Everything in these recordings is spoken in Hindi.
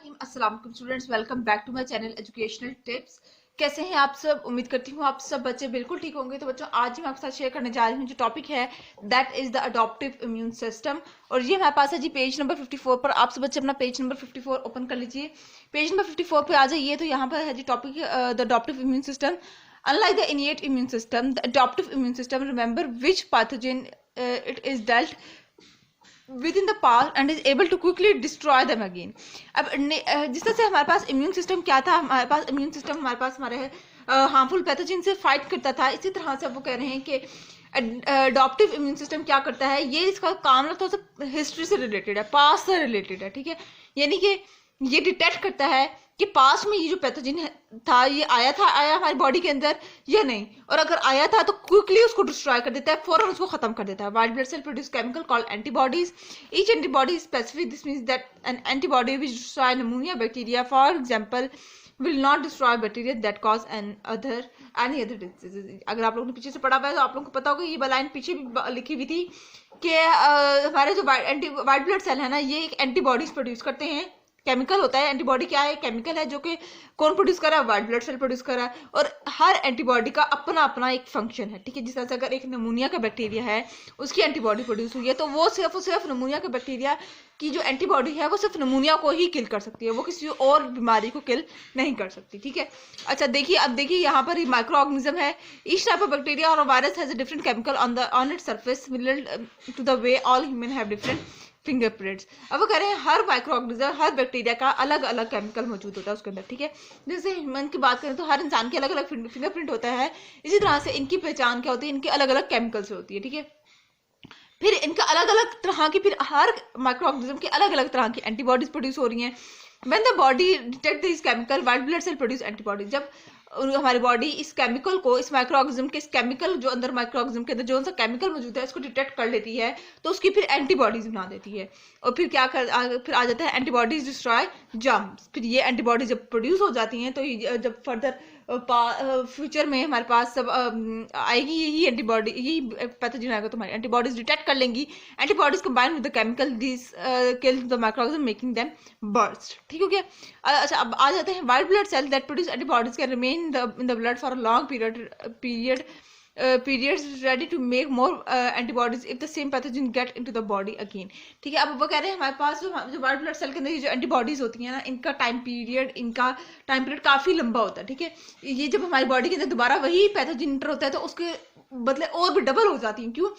अस्सलाम वालेकुम students, welcome back to my channel educational tips. कैसे हैं आप सब? उम्मीद करती हूँ आप सब बच्चे बिल्कुल ठीक होंगे। तो बच्चों, आज मैं आपके साथ शेयर करने जा रही हूँ जो टॉपिक है that is the adaptive immune system. और ये हमारे पास है जी पेज नंबर 54 पर। आप सब बच्चे अपना पेज नंबर 54 ओपन कर लीजिए। पेज नंबर 54 पे आ जाइए तो यहाँ पर है जी topic the adaptive immune system. Unlike the innate immune system, the adaptive immune system remember which pathogen it is dealt within the past and is able to quickly destroy them again. अब जिस तरह से हमारे पास इम्यून सिस्टम क्या था, हमारे पास इम्यून सिस्टम हमारे पास हमारे हार्मफुल पैथोजन से फाइट करता था। इसी तरह से अब वो कह रहे हैं कि अडॉप्टिव इम्यून सिस्टम क्या करता है, ये इसका काम ना थोड़ा सा हिस्ट्री से रिलेटेड है, पास्ट से रिलेटेड है। ठीक है, यानी कि ये डिटेक्ट करता है कि पास्ट में ये जो पैथोजन था ये आया हमारी बॉडी के अंदर या नहीं, और अगर आया था तो क्विकली उसको डिस्ट्रॉय कर देता है, फौरन उसको खत्म कर देता है। White blood cell produce chemical called antibodies. Each antibody specific, this means that an antibody which destroy pneumonia bacteria for example will not destroy bacteria that cause any other diseases। अगर आप लोगों ने पीछे से पढ़ा हुआ है तो आप लोगों को पता होगा, ये लाइन पीछे भी लिखी हुई थी कि हमारे जो वाइट ब्लड सेल है ना, ये एक एंटीबॉडीज प्रोड्यूस करते हैं। केमिकल होता है, एंटीबॉडी क्या है? केमिकल है जो कि कौन प्रोड्यूस कर रहा है? व्हाइट ब्लड सेल प्रोड्यूस कर रहा है। और हर एंटीबॉडी का अपना अपना एक फंक्शन है। ठीक है, जिस तरह से अगर एक निमोनिया का बैक्टीरिया है, उसकी एंटीबॉडी प्रोड्यूस हुई है, तो वो सिर्फ निमोनिया के बैक्टीरिया की जो एंटीबॉडी है वो सिर्फ निमोनिया को ही किल कर सकती है, वो किसी और बीमारी को किल नहीं कर सकती। ठीक है, अच्छा देखिए, अब देखिए यहाँ पर माइक्रो ऑर्गेनिज्म है। ईच टाइप ऑफ बैक्टीरिया और virus has a different chemical on its surface similar to the way all human have different fingerprints. अब वो कह रहे हैं हर माइक्रो ऑर्गेनिज्म, हर बैक्टीरिया का अलग अलग केमिकल मौजूद होता है उसके अंदर। ठीक है, जैसे ह्यूमन की बात करें तो हर इंसान के अलग अलग फिंगरप्रिंट होता है। इसी तरह से इनकी पहचान क्या होती है? इनकी अलग अलग केमिकल से होती है। ठीक है, फिर इनका अलग अलग तरह की, फिर हर माइक्रो ऑर्गेनिज्म की अलग अलग तरह की एंटीबॉडीज प्रोड्यूस हो रही हैं। When the body detect this chemical, white blood cell produce antibodies. जब हमारी बॉडी इस केमिकल को, इस माइक्रो ऑर्गेनिज्म के, इस केमिकल जो अंदर माइक्रो ऑर्गेनिज्म के अंदर जो सा केमिकल मौजूद है, इसको डिटेक्ट कर लेती है, तो उसकी फिर एंटीबॉडीज बना देती है। और फिर फिर आ जाता है एंटीबॉडीज डिस्ट्रॉय जर्म्स। फिर ये एंटीबॉडीज जब प्रोड्यूस हो जाती हैं तो जब फर्दर फ्यूचर में हमारे पास सब आएगी यही एंटीबॉडी, यही पैथोजन आएगा तो हमारी एंटीबॉडीज डिटेक्ट कर लेंगी। Antibodies combine with the chemical this kill the microorganism making them burst. ठीक हो गया। अच्छा, अब आ जाते हैं white blood cell that produce antibodies can remain in the blood for a long periods ready to make more antibodies if the same pathogen get into the body again। ठीक है, अब वो कह रहे हैं हमारे पास जो व्हाइट ब्लड सेल के अंदर जो एंटीबॉडीज होती हैं ना, इनका टाइम पीरियड काफी लंबा होता है। ठीक है, ये जब हमारी बॉडी के अंदर दोबारा वही पैथोजन इंटर होता है तो उसके बदले और भी डबल हो जाती हैं। क्यों?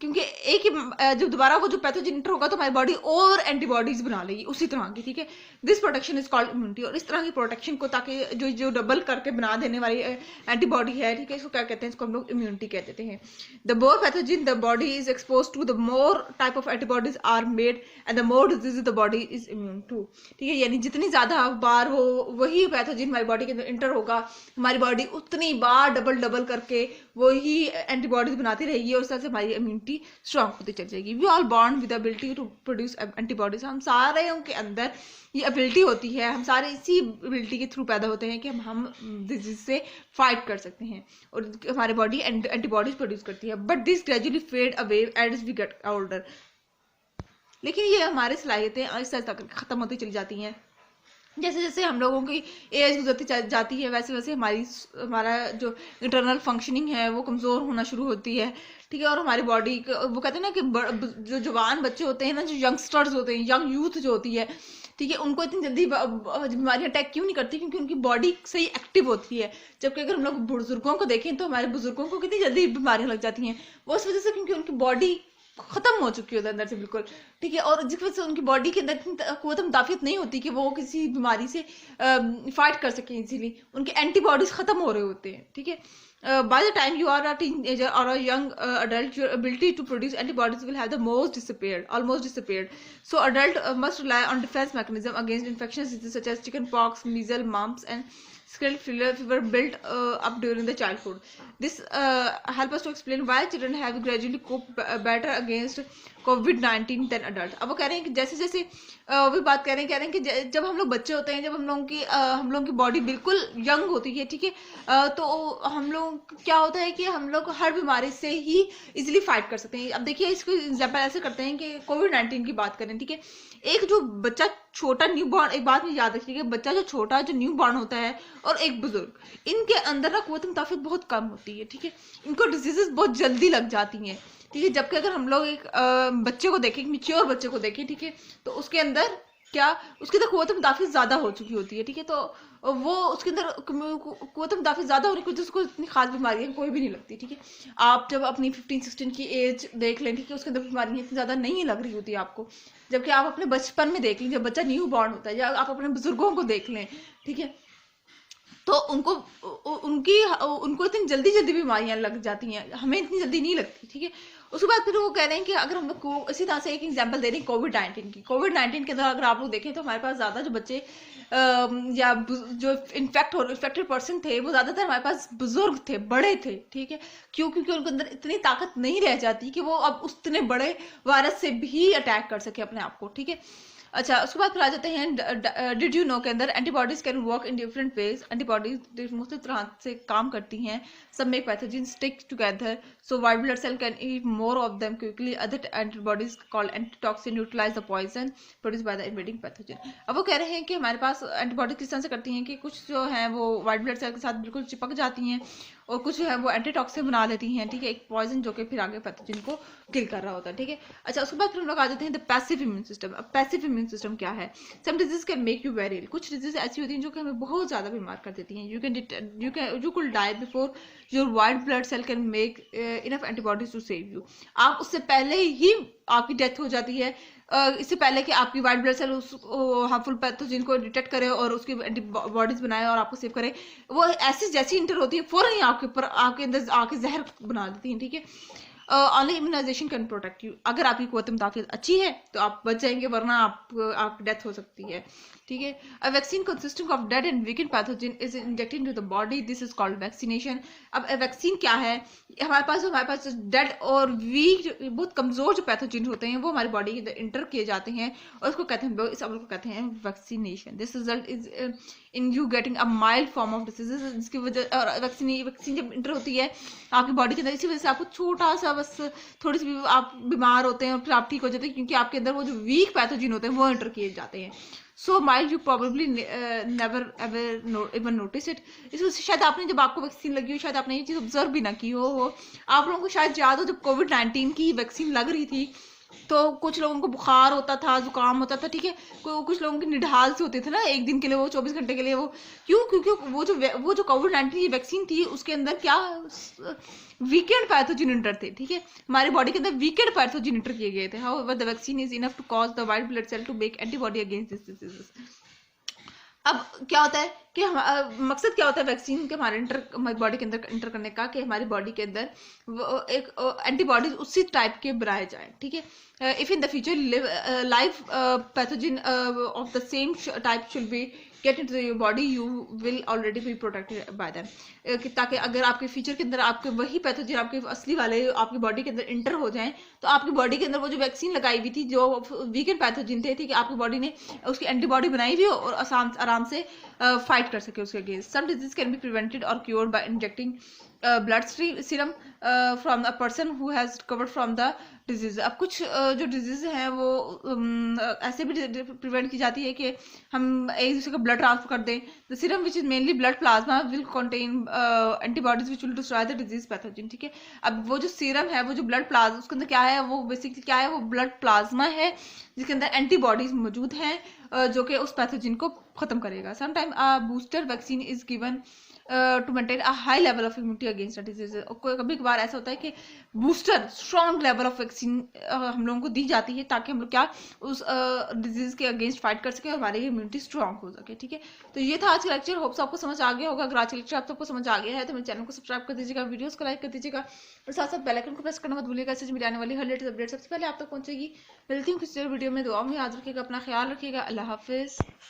क्योंकि एक ही जब दोबारा वो जो पैथोजन इंटर होगा तो हमारी बॉडी और एंटीबॉडीज बना लेगी उसी तरह की। ठीक है, this protection is called immunity. और इस तरह की प्रोटेक्शन को, ताकि जो डबल करके बना देने वाली एंटीबॉडी है, ठीक है, इसको क्या कहते हैं? इसको हम लोग इम्यूनिटी कह देते हैं। The more pathogen the body is expose to, the more type of antibodies are made and the more disease the body is immune to. ठीक है, यानी जितनी ज्यादा बार वो वही पैथोजन हमारी बॉडी के अंदर इंटर होगा, हमारी बॉडी उतनी बार डबल करके वही एंटीबॉडीज बनाती रहेगी और उस तरह से हमारी इम्यूनिटी स्ट्रांग होती चल जाएगी। We all born with ability to produce antibodies. हम सारे के अंदर ये एबिलिटी होती है, हम सारे इसी एबिलिटी के थ्रू पैदा होते हैं कि हम डिजीज से फाइट कर सकते हैं और हमारी बॉडी एंटीबॉडीज प्रोड्यूस करती है। But this gradually fade away as we get older. लेकिन ये हमारी सलाहियतें ऐसा खत्म होती चली जाती हैं। जैसे जैसे हम लोगों की एज गुजरती जाती है, वैसे वैसे हमारा जो इंटरनल फंक्शनिंग है वो कमज़ोर होना शुरू होती है। ठीक है, और हमारी बॉडी, वो कहते हैं ना कि जो जवान बच्चे होते हैं ना, जो यंगस्टर्स होते हैं, यंग यूथ जो होती है, ठीक है, उनको इतनी जल्दी बीमारियां अटैक क्यों नहीं करती? क्योंकि उनकी बॉडी सही एक्टिव होती है। जबकि अगर हम लोग बुजुर्गों को देखें तो हमारे बुजुर्गों को कितनी जल्दी बीमारियां लग जाती हैं, वो इस वजह से क्योंकि उनकी बॉडी खत्म हो चुकी होती है अंदर से बिल्कुल। ठीक है, और जिस वजह से उनकी बॉडी के अंदर कुव्वत मुदाफियत नहीं होती कि वो किसी बीमारी से फाइट कर सके इजीली, उनके एंटीबॉडीज खत्म हो रहे होते हैं। ठीक है, by the time you are a teenager or a young adult, your ability to produce antibodies will have almost disappeared. So adult must rely on defense mechanism against infectious diseases such as chickenpox, measles, mumps and scarlet fever built up during the childhood. This help us to explain why children have gradually cope better against COVID-19 than adults। अब वो कह रहे हैं कि जैसे जैसे भी बात कह रहे हैं कि जब हम लोग बच्चे होते हैं, जब हम लोगों की बॉडी बिल्कुल यंग होती है, ठीक है, तो हम लोग क्या होता है कि हम लोग हर बीमारी से ही इजिली फाइट कर सकते हैं। अब देखिए, इसको एग्जाम्पल ऐसे करते हैं कि कोविड-19 की बात करें, ठीक है, एक जो बच्चा छोटा न्यू बॉर्न, एक बात में याद रखिएगा, बच्चा जो छोटा जो न्यू बॉर्न होता है और एक बुजुर्ग, इनके अंदर ना कुव्वत मुदाफ़त बहुत कम होती है, ठीक है, इनको डिजीजेस बहुत जल्दी लग जाती हैं, ठीक है। जबकि अगर हम लोग एक बच्चे को देखें, मेच्योर बच्चे को देखें, ठीक है, तो उसके अंदर क्या, उसके अंदर कुव्वत मुदाफ़त ज्यादा हो चुकी होती है, ठीक है, तो वो उसके अंदर कुव्वत मुदाफ़त ज्यादा होने की वजह से उसको इतनी खास बीमारियां कोई भी नहीं लगती, ठीक है। आप जब अपनी 15-16 की एज देख लें, ठीक है, उसके अंदर बीमारियां इतनी ज्यादा नहीं लग रही होती आपको। जबकि आप अपने बचपन में देख लें, जब बच्चा न्यू बॉर्न होता है, या आप अपने बुजुर्गों को देख लें, ठीक है, तो उनको इतनी जल्दी जल्दी बीमारियां लग जाती हैं, हमें इतनी जल्दी नहीं लगती, ठीक है। उसके बाद फिर वो कह रहे हैं कि अगर हम लोग को इसी तरह से एक एग्जांपल दे रहे हैं कोविड-19 की। कोविड-19 के अंदर अगर आप लोग देखें तो हमारे पास ज्यादा जो बच्चे या जो इन्फेक्टेड पर्सन थे, वो ज्यादातर हमारे पास बुजुर्ग थे, बड़े थे, ठीक है। क्यों? क्योंकि उनके अंदर इतनी ताकत नहीं रह जाती कि वो अब उतने बड़े वायरस से भी अटैक कर सके अपने आप को, ठीक है। अच्छा, उसके बाद फिर आ जाते हैं डिड यू नो के अंदर, antibodies can work in different ways. Antibodies मुख्तलिफ तरह से काम करती हैं। Some make pathogen stick together, so white blood cell can eat more of them quickly. Other antibodies called antitoxin neutralise the poison produce by the invading pathogen. अब वो कह रहे हैं कि हमारे पास एंटीबॉडीज किस तरह से करती हैं कि कुछ जो है वो व्हाइट ब्लड सेल के साथ बिल्कुल चिपक जाती हैं, और कुछ है वो एंटीटॉक्सिन बना लेती हैं, ठीक है, एक पॉइजन जो कि फिर आगे पैथोजन को किल कर रहा होता है, ठीक है। अच्छा, उसके बाद फिर हम लोग आ जाते हैं द पैसिव इम्यून सिस्टम। अब पैसिव इम्यून सिस्टम क्या है? Some disease can make you very ill. कुछ डिजीज ऐसी होती हैं जो कि हमें बहुत ज्यादा बीमार कर देती हैं। You could die before your white blood cell can make enough antibodies to save you. आप उससे पहले ही आपकी डेथ हो जाती है, इससे पहले कि आपकी व्हाइट ब्लड सेल उस हार्मफुल पैथोजन को डिटेक्ट करे और उसकी एंटीबॉडीज बनाए और आपको सेव करे। वो ऐसी जैसी इंटर होती है, फौरन ही आपके ऊपर आपके अंदर आके जहर बना देती हैं, ठीक है। Only immunisation can protect you. अगर आपकी कुव्वत मुदाफ़त अच्छी है तो आप बच जाएंगे, वरना आपकी डेथ हो सकती है, ठीक है। A vaccine consisting of dead and weekend pathogen is injected into the body, this is called vaccination. अब वैक्सीन क्या है? हमारे पास डेड और वीक, बहुत कमजोर जो पैथोजन होते हैं, वो हमारी बॉडी के अंदर इंटर किए जाते हैं, और उसको कहते हैं, इस अमल को कहते हैं vaccination. This result is in you getting a mild form of disease, जिसकी वजह, और वैक्सीन जब इंटर होती है आपकी बॉडी के अंदर, इसी वजह से आपको छोटा सा बस थोड़ी सी भी आप बीमार होते हैं और फिर आप ठीक हो जाते हैं, क्योंकि आपके अंदर वो जो वीक पैथोजन होते हैं वो एंटर किए जाते हैं। So mild, you probably never ever even notice it. इसमें शायद आपने, जब आपको वैक्सीन लगी हो, शायद आपने ये चीज़ ऑब्जर्व भी ना की हो। आप लोगों को शायद याद हो, जब कोविड-19 की वैक्सीन लग रही थी तो कुछ लोगों को बुखार होता था, जुकाम होता था, ठीक है, कुछ लोगों की निढाल से होती थी ना, एक दिन के लिए, वो 24 घंटे के लिए, वो क्यों? क्योंकि वो जो कोविड-19 की वैक्सीन थी, उसके अंदर क्या वीकेंड पैथोजन इंटर थे, ठीक है, हमारी बॉडी के अंदर वीकेंड पैथोजन इंटर किए गए थे। However the vaccine is enough to cause the white blood cell to make antibody against this disease. अब क्या होता है कि मकसद क्या होता है वैक्सीन के हमारी बॉडी के अंदर इंटर करने का, कि हमारी बॉडी के अंदर एक एंटीबॉडीज उसी टाइप के बनाए जाए, ठीक है। If in the future life pathogen of the same type should be get into your body, you will already be protected by them, ताकि अगर आपके फ्यूचर के अंदर आपके वही पैथोजन, आपके असली वाले आपकी बॉडी के अंदर इंटर हो जाएं, तो आपकी बॉडी के अंदर वो जो वैक्सीन लगाई हुई थी, जो वीकेंड पैथोजन थे, ठीक है, आपकी बॉडी ने उसकी एंटीबॉडी बनाई हुई हो और आराम से फाइट कर सके उसके against. Some disease can be prevented और cured by injecting blood serum from a person who has recovered from the disease. अब कुछ जो डिजीज हैं वो ऐसे भी प्रिवेंट की जाती है कि हम एक दूसरे का ब्लड ट्रांसफर कर दें। The serum which is mainly blood plasma will contain antibodies which will destroy the disease pathogen, ठीक है। अब वो जो सीरम है, वो जो ब्लड प्लाज्मा, उसके अंदर क्या है, वो बेसिकली क्या है, वो ब्लड प्लाज्मा है जिसके अंदर एंटीबॉडीज मौजूद हैं, जो कि उस पैथोजन को खत्म करेगा। Sometime a booster vaccine is given to maintain a high level of immunity against disease. कभी कभार ऐसा होता है कि booster strong level of vaccine हम लोगों को दी जाती है, ताकि हम लोग क्या उस डिजीज के अगेंस्ट फाइट कर सके और हमारी इम्यूनिटी स्ट्रॉन्ग हो सके, ठीक है। तो ये था आज का लेक्चर, होप्स आपको समझ आ गया होगा। अगर आज का लेक्चर आप सबको समझ आ गया है तो मेरे चैनल को सब्सक्राइब कर दीजिएगा, वीडियोस को लाइक कर दीजिएगा, और साथ साथ बेल आइकन को प्रेस करना मत भूलिएगा। इससे मेरी आने वाली हर लेटेस्ट अपडेट सबसे पहले आप तक पहुंचेगी। मिलती हूँ किसी वीडियो में, दुआ में याद रखिएगा, अपना ख्याल रखिएगा। अल्लाह हाफिज।